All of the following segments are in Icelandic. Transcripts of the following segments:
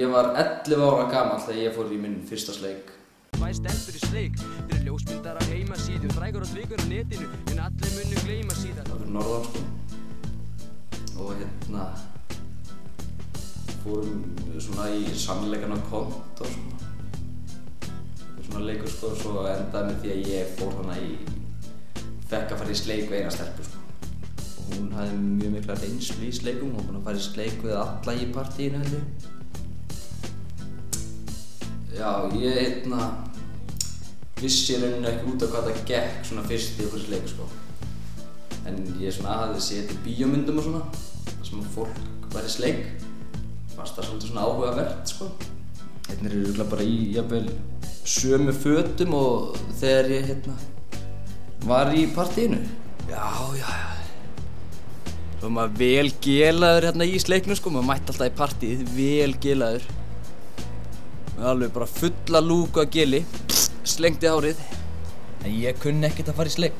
Ég var 11 ára gamall þegar ég fór í minn fyrsta sleik. Tvær stelpur í sleik, þeir eru ljósmyndar af heimasíðu, frægur og tvikur á netinu, en allir munu gleyma síðan. Það fyrir norðan sko. Og fórum svona í sannleikan á konto sko. Svona leikur sko, og svo endaði með því að ég fór fekk að fara í sleik við eina stelpu sko. Og hún hafði mjög mikla reynslu í sleikum, hún var búin að fara í sleik við alla í partíinu held ég. Já, ég vissi rauninni ekki út af hvað það gekk svona fyrst í okkur sleik sko. En ég svona hafði séð til bíómyndum og svona, þar sem fólk væri í sleik. Fannst það svolítið svona áhugavert sko. Eru örugglega bara í jafnvel sömu fötum og þegar ég var í partíinu. Já. Svo maður vel gelaður í sleiknum sko, maður mætti alltaf í partíið, vel gelaður. Með alveg bara fulla lúku af geli, slengdi hárið. En ég kunni ekkert að fara í sleik.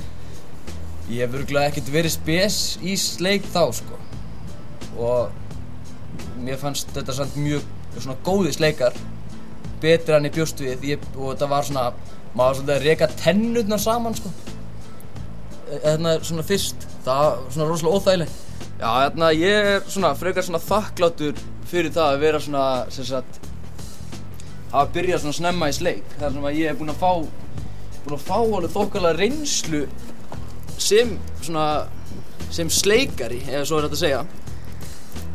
Ég hef örugglega ekkert verið spes í sleik þá sko. Og mér fannst þetta samt mjög svona góði sleikar. Betri en ég bjóst við, og þetta var svona, maður var svolítið að reka tennurnar saman sko. Svona fyrst, það var svona rosalega óþægilegt. Já, ég er svona frekar svona þakklátur fyrir það að vera svona, sem sagt, að byrja svona snemma í sleik. Þar sem að ég er búinn að fá alveg þokkalega reynslu sem sleikari, eða svo er þetta að segja.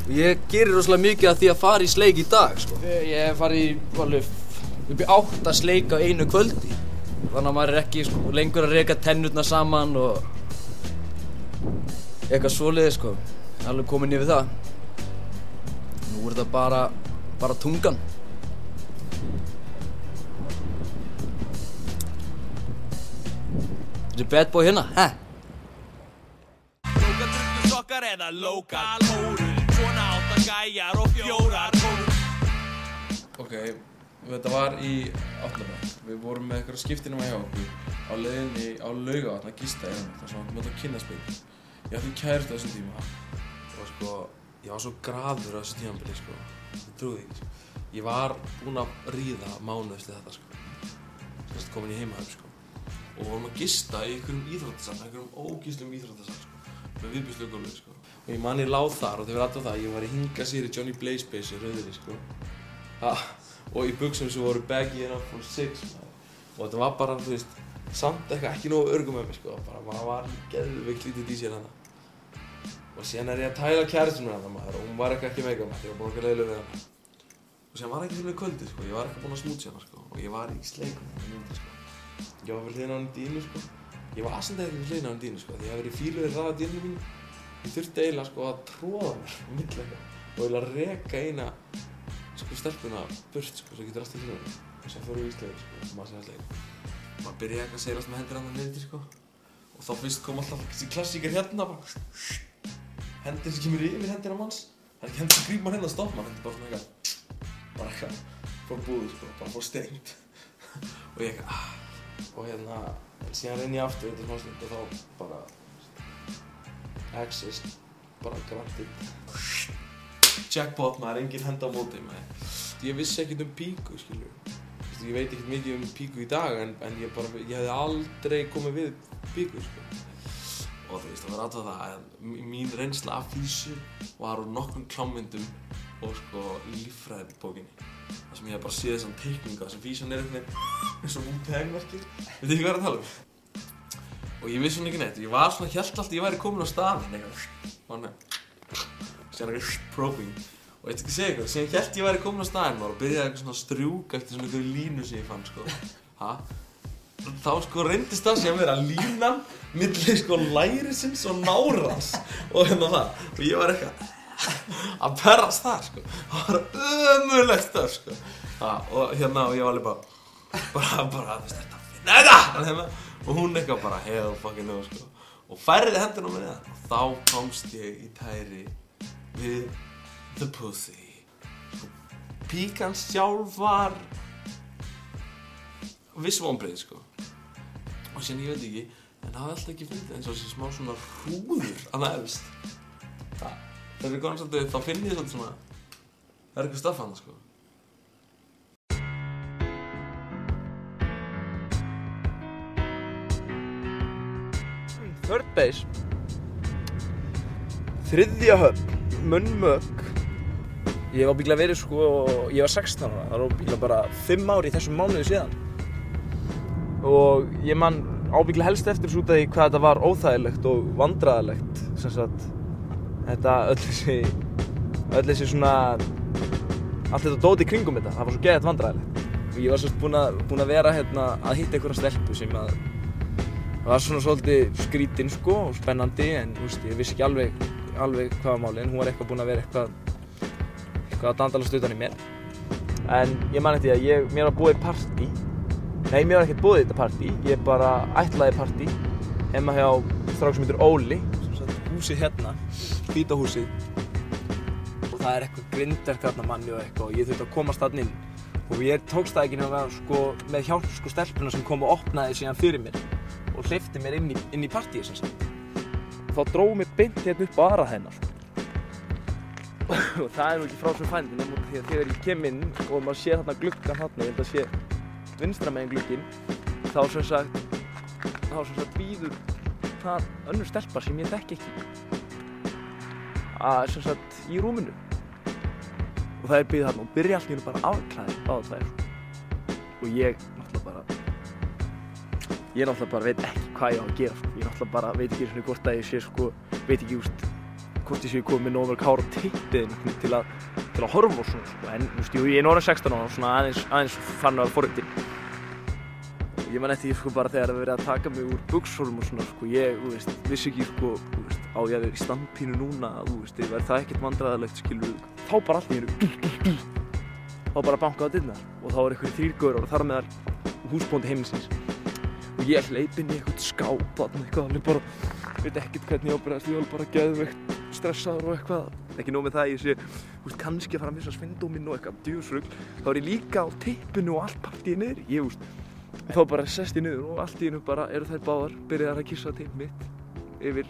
Og ég gerir rosalega mikið af því að fara í sleik í dag, sko. Ég hef farið alveg upp í 8 sleik á einu kvöldi. Þannig að maður er ekki lengur að reka tennurnar saman og eitthvað svoleiðis, sko. Alveg komin yfir það. Nú er þetta bara tungan. Þetta er bad boy hérna, hæ? Lóka drullusokkar eða lokal hórur, svona 8 gæjar og 4 hórur. Ok, þetta var í 8. bekk. Við vorum með eitthvað skiptinema hjá okkur á leiðinni á Laugavatn að gista í þar sem við áttum að kynnast betur. Ég átti kærustu á þessum tíma og sko, ég var svo graður á þessu tímabili sko. Ég trúði ekki sko. Ég var búinn að ríða mánuð eftir þetta sko. Sérst komin í heimahöfn sko. Og vorum að gista í einhverjum íþróttasal, einhverjum ógeðslegum íþróttasal sko. Með viðbjóðslegu gólfi sko. Og ég man ég lá þar og þau verið alltaf það, ég var í hingasér í Johnny Blaze Base rauðri sko. Og í buxum sem voru baggy enough for 6 og þetta var bara, þú veist, samt ekki nógu örugum með mig sko, bara maður var geðveikt lítið í sér hana. Og síðan er ég að tæla kærastunum hana maður og hún var ekki meika maður, ég var búinn að leiðilega við hana. Og síðan var ekki fyrir kvöldið sko, ég var ekki búinn að smútsa hana sko og ég var í sleikum með myndi sko. Ég var fyrir hliðina á henni Dínu sko, ég var aðsenda ekki fyrir hliðina á henni Dínu sko, því ég hef verið í fílu við hraða Dínu mínu. Ég þurfti eiginlega sko að tróða mér á milli og eiginlega reka eina sko stelpuna burt sko, svo getur alltaf hljóðan og svo fórum við í sleik sko, og maður segja sleik. Maður byrjaði ekki að seilast með hendur hann niður sko og þá fyrst kom alltaf þessi klassíkar hérna bara hendur sem kemur yfir hendina manns. Það er ekki hendur sem grípar hérna að stoppa mann, hendur bara svona eitthvað fór búið sko, bara fór stengt og ég og síðan reyni ég aftur þetta smástund og þá bara access, bara granted. Jackpot maður, engin henda á móti maður. Ég vissi ekkert píku, skilju. Ég veit ekkert mikið píku í dag en ég hefði aldrei komið við píku, sko. Og þú veist, það var alltaf það að mín reynsla af físu var úr nokkrum klámyndum og sko líffræðibókinni. Það sem ég hef bara séð þessum teikninga sem físan er eitthvað eins og Wu-Tang-merkir. Veit ekki hvað er að tala um? Og ég vissi hún ekki neitt. Ég var svona, hélt alltaf ég væri komin á staðinn eitthvað. Síðan eitthvað probing og ég ekki segja eitthvað, síðan hélt ég væri komin á staðinn og byrjaði eitthvað svona að strjúka eftir svona einhverju línu sem ég fann sko. Þá sko reyndist það sem að vera línan milli sko lærisins og nárans og það og ég var eitthvað að perrast það sko. Það var ömurlegt það sko. Og ég var alveg bara þú veist þetta finna þetta og hún eitthvað bara hell fucking no sko. Og færði hendina á mig niður og þá komst ég í tæri við the pussy. Píkan sjálf var viss vonbrigði sko. Og síðan ég veit ekki, en það hafði alltaf ekki fundið eins og þessi smá svona hrúður annað efst. Þegar við komum svolítið, þá finn ég svolítið svona, það er eitthvað stöff annað sko. Third base, þriðja höfn, Munnmök. Ég hef ábyggilega verið ég var 16 ára, það var ábyggilega bara 5 ár í þessum mánuði síðan. Og ég man ábyggilega helst eftir þessu út af því hvað þetta var óþægilegt og vandræðalegt. Sem sagt, öll þessi svona, allt þetta dót í kringum þetta, það var svo geðvægt vandræðilegt. Og ég var svo búinn að vera að hitta einhverja stelpu sem að var svona svolítið skrítinn og spennandi, en ég vissi ekki alveg hvað var málið, en hún var eitthvað búin að vera eitthvað að dandalast utan í mér. En ég man eftir að mér var boðið partí. Nei, mér var ekkert boðið þetta partí, ég bara ætlaði partí heima hjá strák sem heitir Óli, húsið hérna, hvíta húsið. Og það eitthvað grindverk þarna manni og eitthvað, og ég þurfti að komast þarna inn. Og ég tókst það ekki nema með hjálp stelpuna sem kom og opnaði síðan fyrir mér og hleypti mér inn í partíið sem sagt. Þá dró mér beint hérna upp á aðrað hennar. Og það nú ekki frá sem fændi nema því að þegar ég kem inn og maður sér þarna gluggann þarna, ég held að sé vinstra megin glugginn, þá sem sagt bíður það önnur stelpa sem ég þekki ekki sem sagt í rúminu. Og það bíð þarna og byrja allt í hennu bara afklæðir báða tvær. Og ég náttúrulega bara veit ekki hvað ég á að gera. Ég náttúrulega bara veit ekki hvort að ég sé veit ekki hvort ég sé komið með nógu mörg hár á tittiðinu til að horfa og svona. En ég er orðinn 16 ára og svona aðeins fann að vera forritinn. Ég man eftir bara þegar það verið að taka mig úr buxunum og svona ég vissi ekki á ég að vera í standpínu núna, væri það ekkert vandræðalegt þá bara allt í hennu þá bara bankaði á dyrnar og þá var einhverjir 3 gaurar og þar meðal húsbóndi heimilisins og ég hleyp inn í eitthvað skáp þarna alveg bara, veit ekkert hvernig ég ábyrðast, ég var bara geðveikt stressaður og eitthvað ekki nóg með það, ég sé kannski að fara að missa svindóminn og eitthvað djöfusrugl þá er ég líka á tippinu og allt partíið niður þá bara sest ég niður og allt í hennu bara eru þær báðar byrjaðar að kyssa tipp mitt yfir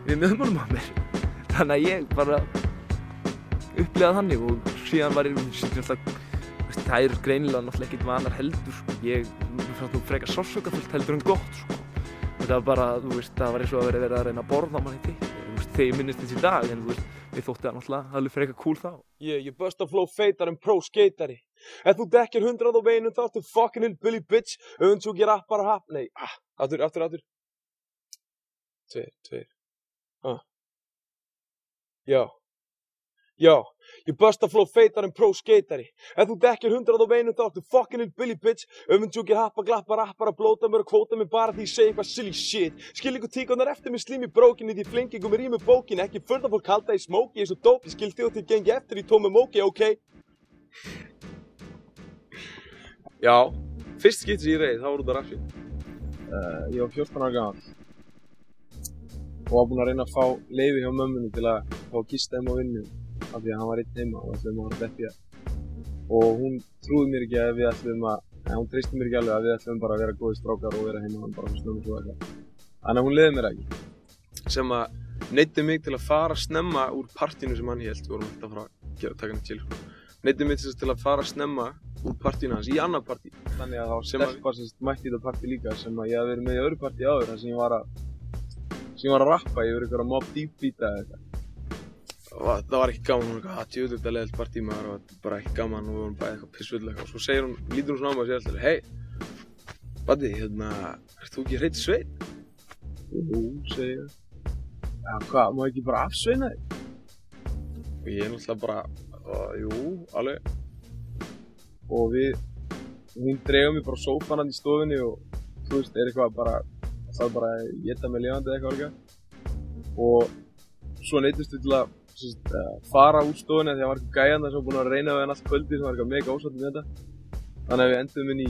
meðmálum á mér. Þannig að ég bara upplifað þannig og síðan var það eru greinilega náttúrulega ekkert vanar heldur ég fannst nú frekar sársaukafullt heldur en gott þetta var bara, það var eins og að verið að reyna að borða mann í tipp þegar ég minnist þess í dag en ég þótti það náttúrulega alveg frekar cool þá. Ég bust að flow feitar en pro skatari. Ef þú dekkir 100 á veginum þá ertu fucking hillbilly bitch. Þú gera bara happ. Nei, aftur. 2. Já, ég bust að flow feitar en pro skatari. Ef þú dekkir 100 á veginum þá ertu fucking hillbilly bitch. Þú gera happa, glappa, rappara, blóta mér og kvóta mér bara því ég segi eitthvað silly shit. Skil ykkur tíkonar eftir mig slím í brókinni því flingingum er í mig bókin. Ekki furða fólk halda í smóki, ég er svo dóp. Ég skil þig og þið gengi eftir í tómi móki, ok? Já, fyrst skipti sem ég reið, þá var út af rappi. Ég var 14 ára gamall og var búinn að reyna að fá leyfi hjá mömmunni til að fá að gista heima á vinnu af því að hann var einn heima og ætluðum að fara að deppi það og hún trúði mér ekki að við ætluðum hún treysti mér ekki alveg að við ætluðum bara að vera góðir strákar og vera heima hann bara fyrir snömmu svo eitthvað þannig að hún leyfði mér ekki sem að neyddi mig til að fara snemma úr partínu sem hann hélt við vorum alltaf að fara að taka hann til neyddi mig til að fara snemma úr partínu hans í annað partí þannig að það var stelpa sem mætti í þetta partí líka sem að ég hafði verið með í öðru partí áður þar sem ég var að rappa yfir einhverja Mobb Deep beata eða eitthvað það var ekki gaman, hún var eitthvað djúðugt að leiðilt partí maður og bara ekki gaman og við vorum bæði eitthvað pissfullega og svo lítur hún svona á mig og segir alltaf hei, Baddi, ert þú ekki hreinn Sveinn? Jú, segi ég Já, hvað, má ekki bara afsveina þig? Og ég náttúrulega bara, jú, alveg og hún dregur mig bara á sófann hann í stofunni og þú veist, er eitthvað bara það bara að éta mig lifandi eða eitthvað og svo neyddust við til að fara úr stofunni því að það var eitthvað gæjan sem var búinn að reyna við hann allt kvöldi sem var eitthvað mega ósáttur með þetta þannig að við endum inn í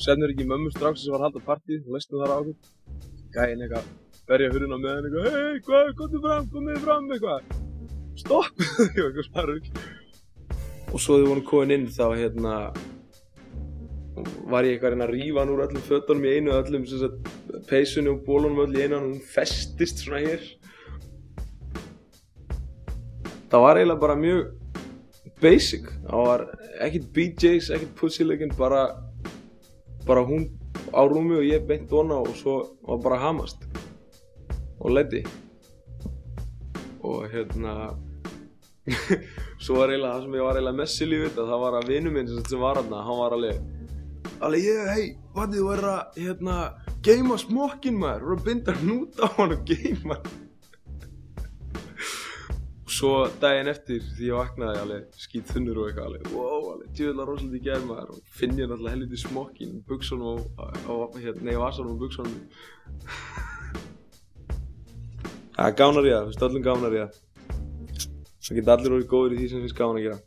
Svefnherbergi mömmu stráksins sem var að halda partíð og læstum þar á okkur gæjan eitthvað berja hurðina með hann eitthvað hei, hvað, komið fram eitthvað stopp eitthvað sparrugl og svo þegar við vorum komin inn þá var ég eitthvað að rífa hann úr öllum fötunum í einu öllum peysunni og bólunum öll í einu og hún festist svona hér það var eiginlega bara mjög basic það var ekkert BJs, ekkert pussy-legging bara bara hún á rúmi og ég beint ofan á og svo var bara að hamast og leiddi og svo var eiginlega það sem ég var eiginlega mest silly við þetta, það var að vinur minn sem var þarna, hann var alveg hei, Vandi, þú verður að geima smokkinn maður, þú verður að binda hnút á hann og geima og svo daginn eftir því ég vaknaði alveg skítþunnur og eitthvað alveg, wow, alveg djöfulega rosalega í gær maður og finn ég náttúrulega helviti smokkinn, buxunum vasanum og buxunum það er gánar í það, öllum gánar í það. Það geta allir orðið góðir í því sem finnst gaman að gera.